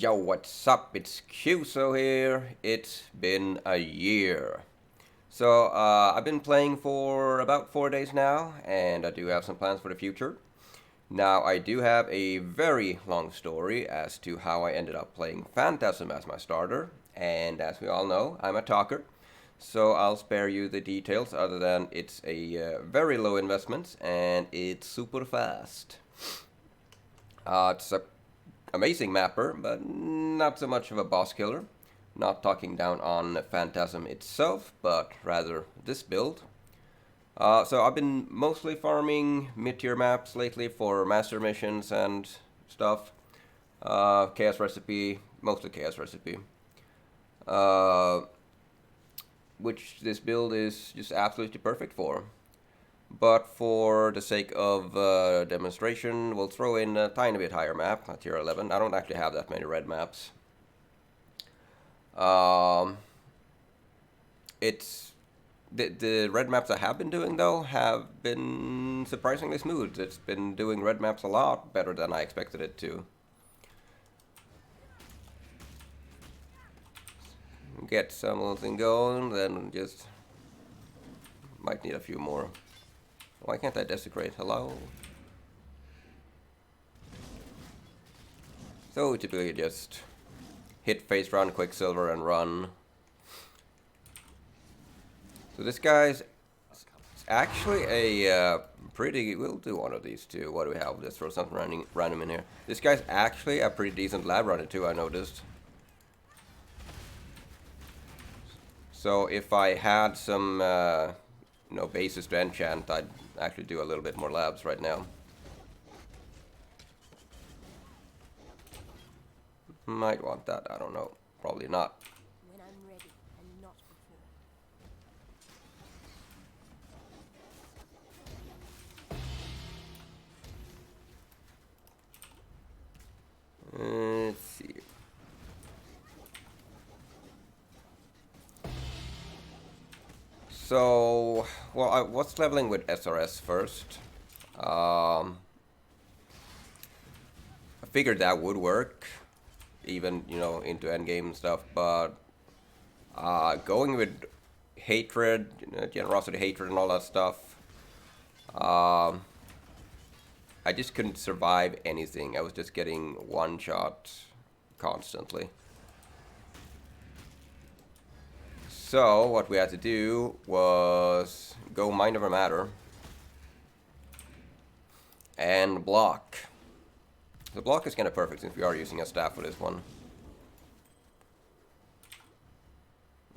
Yo, what's up? It's Kyuzo here. It's been a year. So, I've been playing for about 4 days now, and I do have some plans for the future. Now, I do have a very long story as to how I ended up playing Phantasm as my starter, and as we all know, I'm a talker. So I'll spare you the details other than it's a very low investment and it's super fast. It's a amazing mapper, but not so much of a boss killer. Not talking down on Phantasm itself, but rather this build. So I've been mostly farming mid-tier maps lately for master missions and stuff. Chaos Recipe, mostly Chaos Recipe. Which this build is just absolutely perfect for. But for the sake of demonstration, we'll throw in a tiny bit higher map, a tier 11. I don't actually have that many red maps. It's the red maps I have been doing though have been surprisingly smooth. It's been doing red maps a lot better than I expected it to. Get something going, then just might need a few more. Why can't I desecrate? Hello? So typically just hit face run, Quicksilver, and run. So this guy's actually a pretty... We'll do one of these two. What do we have? Let's throw something random in here. This guy's actually a pretty decent lab runner too, I noticed. So if I had some, bases to enchant, I'd actually do a little bit more labs right now. Might want that, I don't know. Probably not. When I'm ready and not before. Let's see. So, well, I was leveling with SRS first. I figured that would work, even, into endgame and stuff, but going with hatred, generosity, hatred, and all that stuff, I just couldn't survive anything. I was just getting one shot constantly. So what we had to do was go Mind Over Matter and block. The block is kind of perfect since we are using a staff for this one.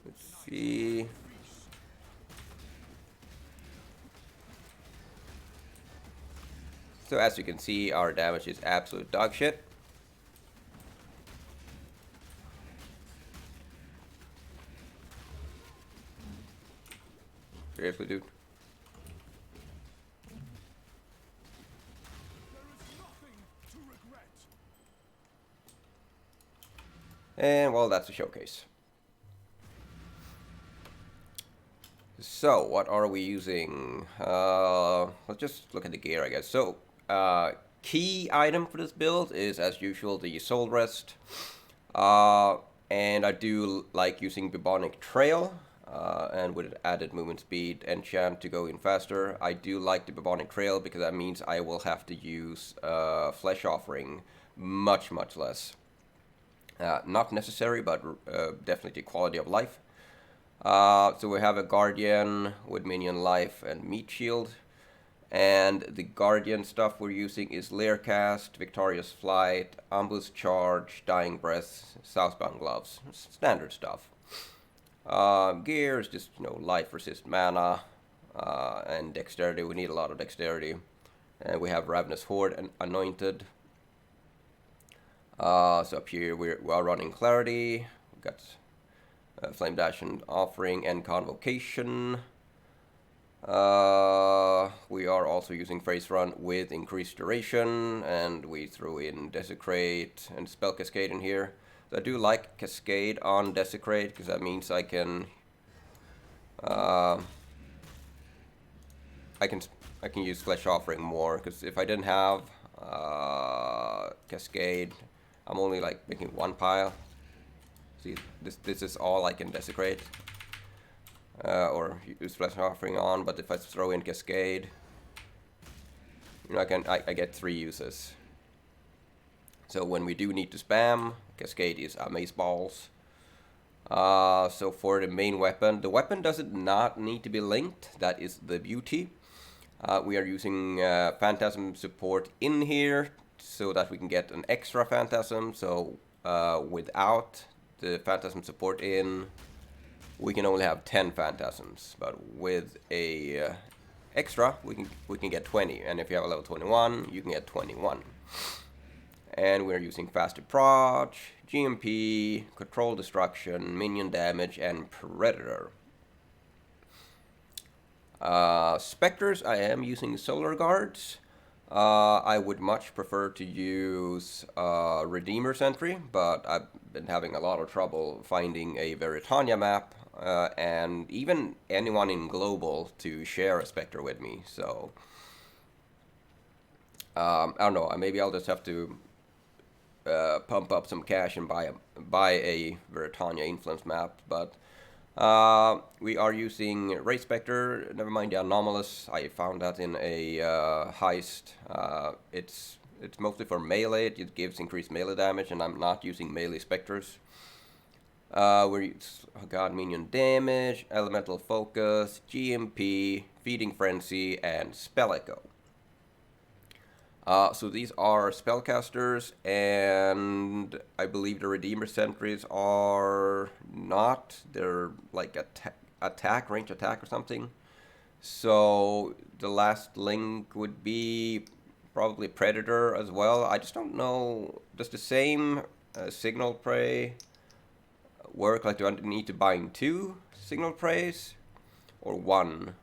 Let's see. So as you can see, our damage is absolute dog shit. Seriously, dude. And well, that's a showcase. So, what are we using? Let's just look at the gear, I guess. So, key item for this build is, as usual, the Soul Rest. And I do like using Bubonic Trail. And with added movement speed, enchant to go in faster. I do like the Bubonic Trail because that means I will have to use Flesh Offering much less. Not necessary, but definitely quality of life. So we have a Guardian with Minion Life and Meat Shield. And the Guardian stuff we're using is Lair Cast, Victorious Flight, Ambush Charge, Dying Breath, Southbound Gloves. Standard stuff. Gear is just, life, resist mana, and dexterity. We need a lot of dexterity. And we have Ravenous Horde and Anointed. So up here we are running Clarity. We've got Flame Dash and Offering and Convocation. We are also using Phase Run with increased duration, and we threw in Desecrate and Spell Cascade in here. I do like Cascade on Desecrate because that means I can use Flesh Offering more, because if I didn't have Cascade, I'm only like making one pile. See, this is all I can desecrate. Or use Flesh Offering on, but if I throw in Cascade, you know, I get 3 uses. So when we do need to spam, Cascade is Amaze Balls. So for the main weapon, the weapon doesn't not need to be linked. That is the beauty. We are using Phantasm support in here so that we can get an extra Phantasm. So without the Phantasm support in, we can only have 10 Phantasms. But with a extra, we can get 20. And if you have a level 21, you can get 21. And we're using faster proj, GMP, control destruction, minion damage, and predator. Spectres, I am using solar guards. I would much prefer to use Redeemer Sentry, but I've been having a lot of trouble finding a Veritania map, and even anyone in Global to share a Spectre with me. So I don't know. Maybe I'll just have to pump up some cash and buy a Veritania influence map, but we are using Ray Spectre, never mind the Anomalous. I found that in a heist. It's mostly for melee, it gives increased melee damage, and I'm not using melee Spectres. God Minion Damage, Elemental Focus, GMP, Feeding Frenzy, and Spell Echo. So these are spellcasters, and I believe the Redeemer Sentries are not. They're like range attack or something. So the last link would be probably Predator as well. I just don't know. Does the same Signal Prey work? Like, do I need to bind 2 Signal Preys or 1?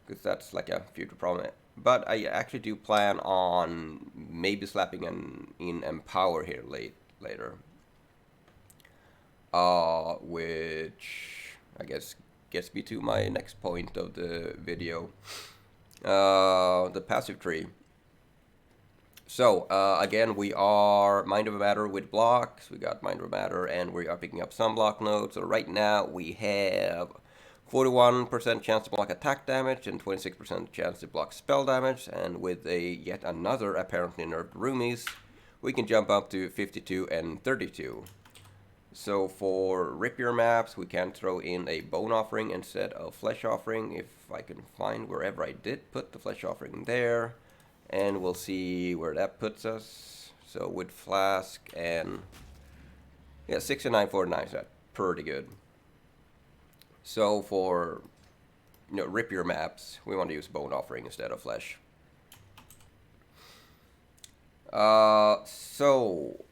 Because that's like a future problem. But I actually do plan on maybe slapping in Empower here later. Which I guess gets me to my next point of the video. The passive tree. So again, we are Mind Over Matter with blocks. We got Mind Over Matter, and we are picking up some block nodes. So right now we have 41% chance to block attack damage and 26% chance to block spell damage, and with yet another apparently nerfed roomies, we can jump up to 52 and 32. So for Ripier maps, we can throw in a Bone Offering instead of Flesh Offering, if I can find wherever I did put the Flesh Offering there, and we'll see where that puts us. So with Flask and 6949, so that's pretty good. So for Ripier maps, we want to use Bone Offering instead of Flesh. So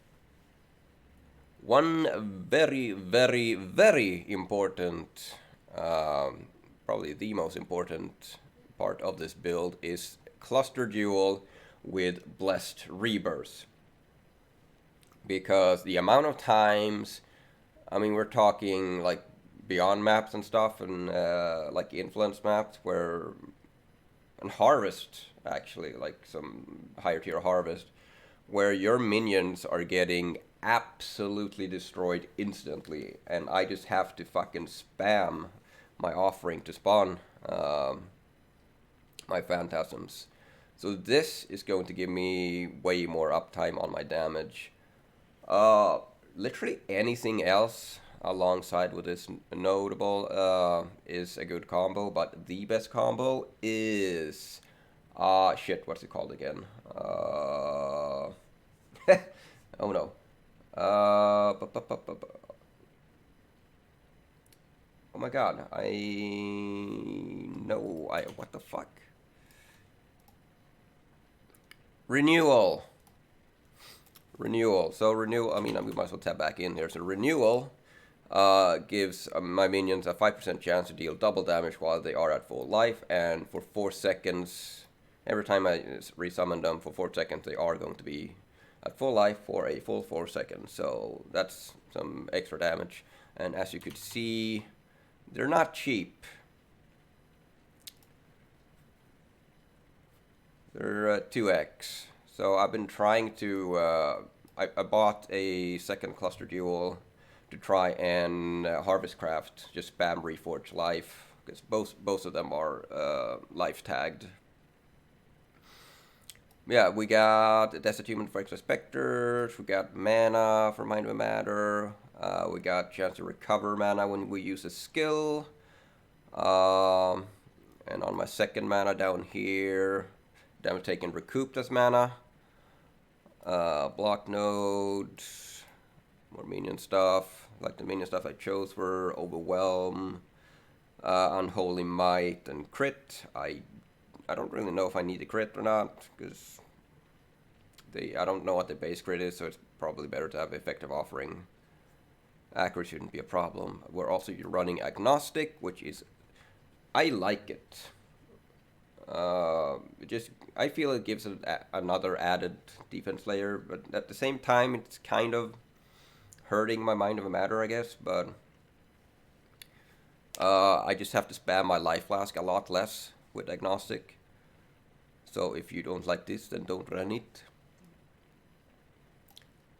one very, very, very important, probably the most important part of this build is Cluster Duel with Blessed Rebirth. Because the amount of times, I mean, we're talking like Beyond maps and stuff, and like Influence maps, and Harvest, actually, like some higher tier Harvest, where your minions are getting absolutely destroyed instantly, and I just have to fucking spam my offering to spawn my Phantasms. So this is going to give me way more uptime on my damage. Literally anything else alongside with this notable is a good combo, but the best combo is shit, what's it called again? Oh no. Oh my god, what the fuck? Renewal. So renewal, I mean, we might as well tap back in here. So renewal gives my minions a 5% chance to deal double damage while they are at full life, and for 4 seconds, every time I resummon them for 4 seconds, they are going to be at full life for a full 4 seconds. So that's some extra damage, and as you could see, they're not cheap. They're 2x. So I've been trying to, I bought a second cluster jewel to try and harvest craft, just spam Reforge life, because both of them are life tagged. Yeah, we got Desert Human for extra specters, we got mana for Mind of Matter, we got chance to recover mana when we use a skill, and on my second mana down here, damage taken recouped as mana, block node, more minion stuff, like the minion stuff I chose were Overwhelm, Unholy Might, and Crit. I don't really know if I need a crit or not, because I don't know what the base crit is, so it's probably better to have effective offering. Accuracy shouldn't be a problem. We're also running Agnostic, which is, I like it. I feel it gives it another added defense layer, but at the same time, it's kind of hurting my Mind of a Matter, I guess. But I just have to spam my Life Flask a lot less with Agnostic. So if you don't like this, then don't run it.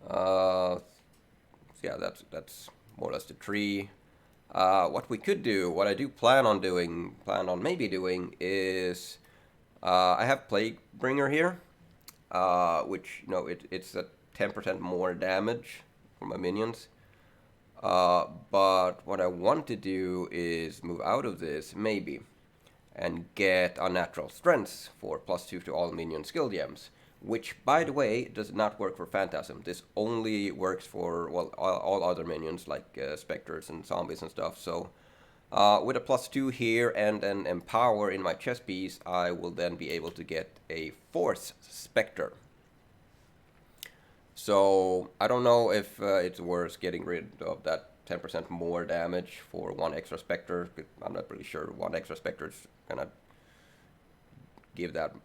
So yeah, that's more or less the tree. What we could do, what I do plan on maybe doing is, I have Plaguebringer here, which, it's a 10% more damage for my minions. But what I want to do is move out of this, maybe, and get Unnatural Strengths for +2 to all minion skill gems, which, by the way, does not work for Phantasm. This only works for, well, all other minions, like specters and zombies and stuff. So with a +2 here and an Empower in my chest piece, I will then be able to get a 4th Spectre. So I don't know if it's worth getting rid of that 10% more damage for 1 extra Spectre. I'm not really sure 1 extra Spectre is gonna give that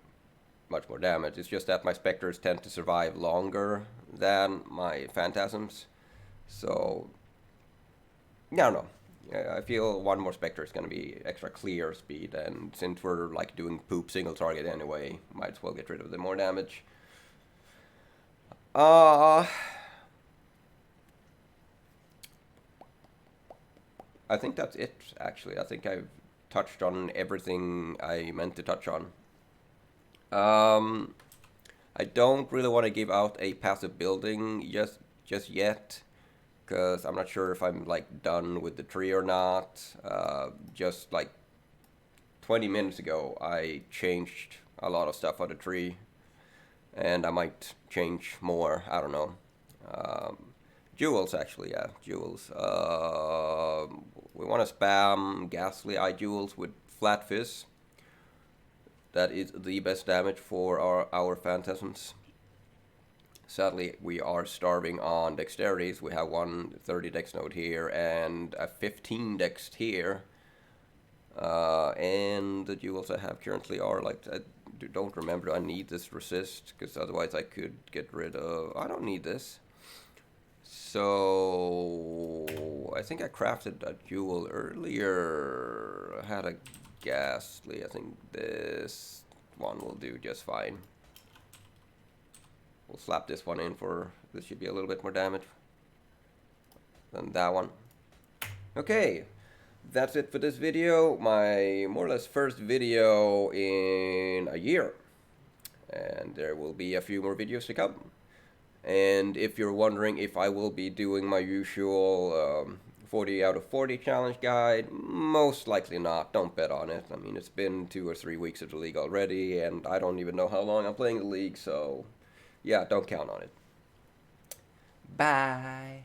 much more damage. It's just that my Spectres tend to survive longer than my Phantasms. So, I don't know. I feel 1 more Spectre is going to be extra clear speed, and since we're like doing poop single target anyway, might as well get rid of the more damage. I think that's it, actually. I think I've touched on everything I meant to touch on. I don't really want to give out a passive building just yet, because I'm not sure if I'm like done with the tree or not. Just like 20 minutes ago, I changed a lot of stuff on the tree, and I might change more. I don't know. Jewels, actually, yeah, jewels. We want to spam Ghastly Eye Jewels with Flat Fizz. That is the best damage for our Phantasms. Sadly, we are starving on dexterities. We have 130 dex node here and a 15 dex here. And the jewels I have currently are like, I don't remember, I need this resist, because otherwise I could get rid of, I don't need this. So I think I crafted a jewel earlier. I had a Ghastly. I think this one will do just fine. We'll slap this one in for, this should be a little bit more damage than that one. Okay, that's it for this video. My more or less first video in a year. And there will be a few more videos to come. And if you're wondering if I will be doing my usual 40 out of 40 challenge guide, most likely not. Don't bet on it. I mean, it's been 2 or 3 weeks of the league already, and I don't even know how long I'm playing the league, so yeah, don't count on it. Bye.